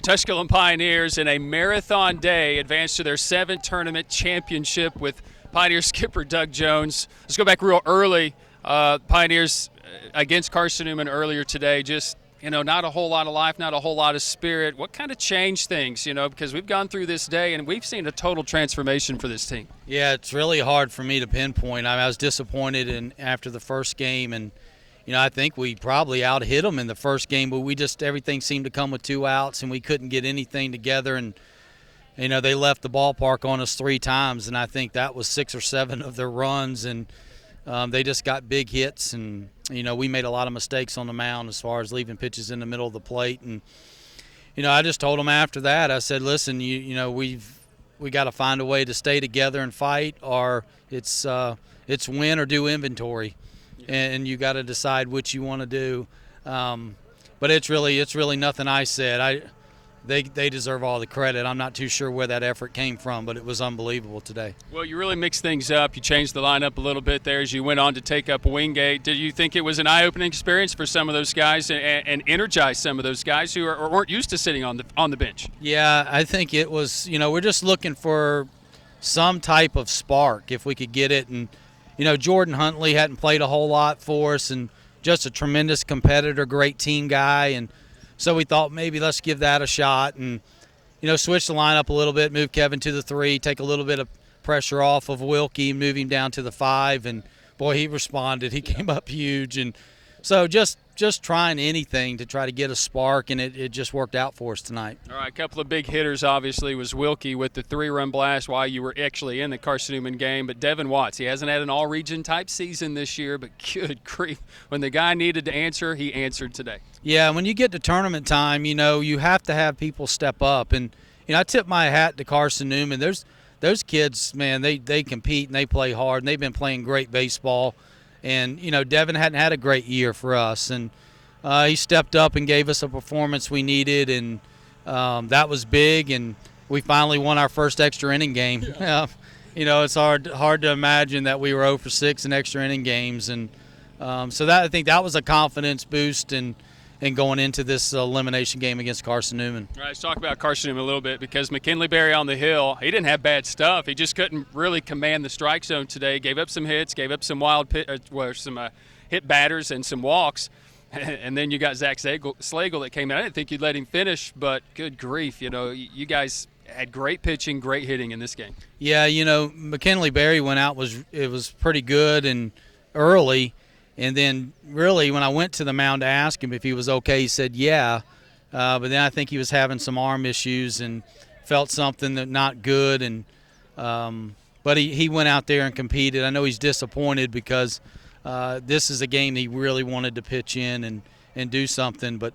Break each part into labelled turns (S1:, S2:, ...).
S1: Tusculum Pioneers in a marathon day advanced to their 7th tournament championship with Pioneer skipper Doug Jones. Let's go back real early. Pioneers against Carson-Newman earlier today. Just, not a whole lot of life, not a whole lot of spirit. What kind of changed things, because we've gone through this day and we've seen a total transformation for this team.
S2: Yeah, it's really hard for me to pinpoint. I was disappointed after the first game, and I think we probably out-hit them in the first game, but everything seemed to come with 2 outs, and we couldn't get anything together. And, they left the ballpark on us 3 times, and I think that was 6 or 7 of their runs. And they just got big hits, and, we made a lot of mistakes on the mound as far as leaving pitches in the middle of the plate. And, I just told them after that, I said, listen, we got to find a way to stay together and fight, or it's win or do inventory. And you got to decide what you want to do. But it's really nothing I said. They deserve all the credit. I'm not too sure where that effort came from, but it was unbelievable today.
S1: Well, you really mixed things up. You changed the lineup a little bit there as you went on to take up Wingate. Did you think it was an eye-opening experience for some of those guys and energize some of those guys who weren't used to sitting on the bench?
S2: Yeah, I think it was. We're just looking for some type of spark if we could get it. And Jordan Huntley hadn't played a whole lot for us, and just a tremendous competitor, great team guy. And so we thought maybe let's give that a shot and, switch the lineup a little bit, move Kevin to the 3, take a little bit of pressure off of Wilkie, move him down to the 5. And, boy, he responded. He came up huge. And so just trying anything to try to get a spark, and it just worked out for us tonight.
S1: All right, a couple of big hitters, obviously, was Wilkie with the 3-run blast while you were actually in the Carson-Newman game. But Devin Watson, he hasn't had an all-region type season this year, but good grief. When the guy needed to answer, he answered today.
S2: Yeah, when you get to tournament time, you have to have people step up. And, I tip my hat to Carson-Newman. Those kids, man, they compete and they play hard, and they've been playing great baseball. And, Devin hadn't had a great year for us. And he stepped up and gave us a performance we needed, and that was big. And we finally won our first extra inning game. Yeah. It's hard to imagine that we were 0 for 6 in extra inning games. And so I think that was a confidence boost and going into this elimination game against Carson-Newman.
S1: All right, let's talk about Carson-Newman a little bit, because McKinley Berry on the hill, he didn't have bad stuff. He just couldn't really command the strike zone today. Gave up some hits, gave up some some hit batters and some walks. And then you got Zach Slagle that came in. I didn't think you'd let him finish, but good grief, you guys had great pitching, great hitting in this game.
S2: Yeah, McKinley Berry went out, it was pretty good and early. And then really when I went to the mound to ask him if he was okay, he said yeah. But then I think he was having some arm issues and felt something that not good. And but he went out there and competed. I know he's disappointed because this is a game he really wanted to pitch in and do something. But,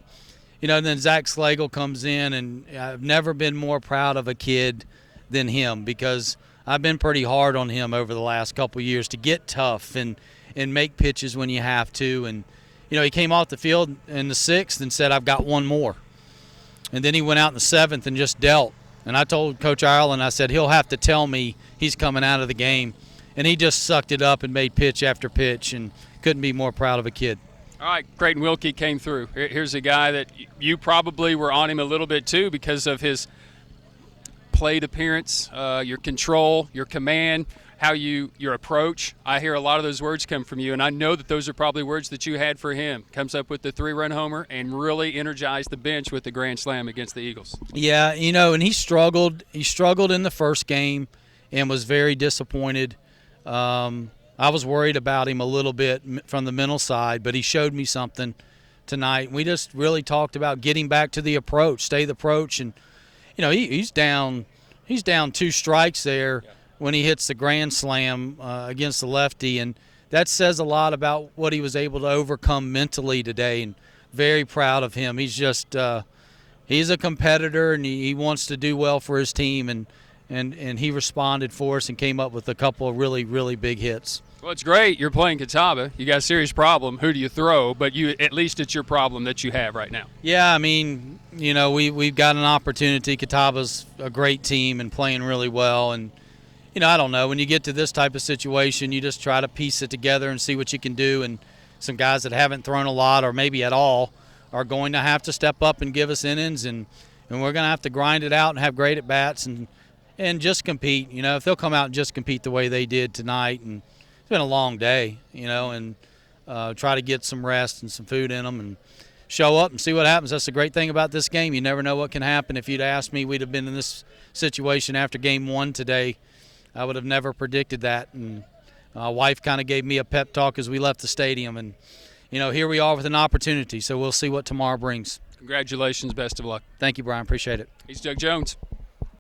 S2: then Zach Slagle comes in, and I've never been more proud of a kid than him, because I've been pretty hard on him over the last couple of years to get tough and make pitches when you have to. And, he came off the field in the 6th and said, I've got one more. And then he went out in the 7th and just dealt. And I told Coach Ireland, I said, he'll have to tell me he's coming out of the game. And he just sucked it up and made pitch after pitch, and couldn't be more proud of a kid.
S1: All right, Creighton Wilkie came through. Here's a guy that you probably were on him a little bit too because of his plate appearance, your control, your command, your approach. I hear a lot of those words come from you, and I know that those are probably words that you had for him. Comes up with the 3-run homer and really energized the bench with the grand slam against the Eagles.
S2: Yeah, and he struggled. He struggled in the first game and was very disappointed. I was worried about him a little bit from the mental side, but he showed me something tonight. We just really talked about getting back to the approach, stay the approach, and he's down 2 strikes there when he hits the grand slam against the lefty, and that says a lot about what he was able to overcome mentally today. And very proud of him. He's just he's a competitor, and he wants to do well for his team, and he responded for us and came up with a couple of really, really big hits.
S1: Well, it's great. You're playing Catawba. You got a serious problem. Who do you throw? But at least it's your problem that you have right now.
S2: Yeah, I mean, we've got an opportunity. Catawba's a great team and playing really well. And, I don't know. When you get to this type of situation, you just try to piece it together and see what you can do. And some guys that haven't thrown a lot or maybe at all are going to have to step up and give us innings. And and we're going to have to grind it out and have great at bats and just compete. If they'll come out and just compete the way they did tonight, and it's been a long day, and try to get some rest and some food in them and show up and see what happens. That's the great thing about this game. You never know what can happen. If you'd asked me we'd have been in this situation after game 1 today, I would have never predicted that. And my wife kind of gave me a pep talk as we left the stadium. And, here we are with an opportunity. So we'll see what tomorrow brings.
S1: Congratulations. Best of luck.
S2: Thank you, Brian. Appreciate it.
S1: He's Doug Jones.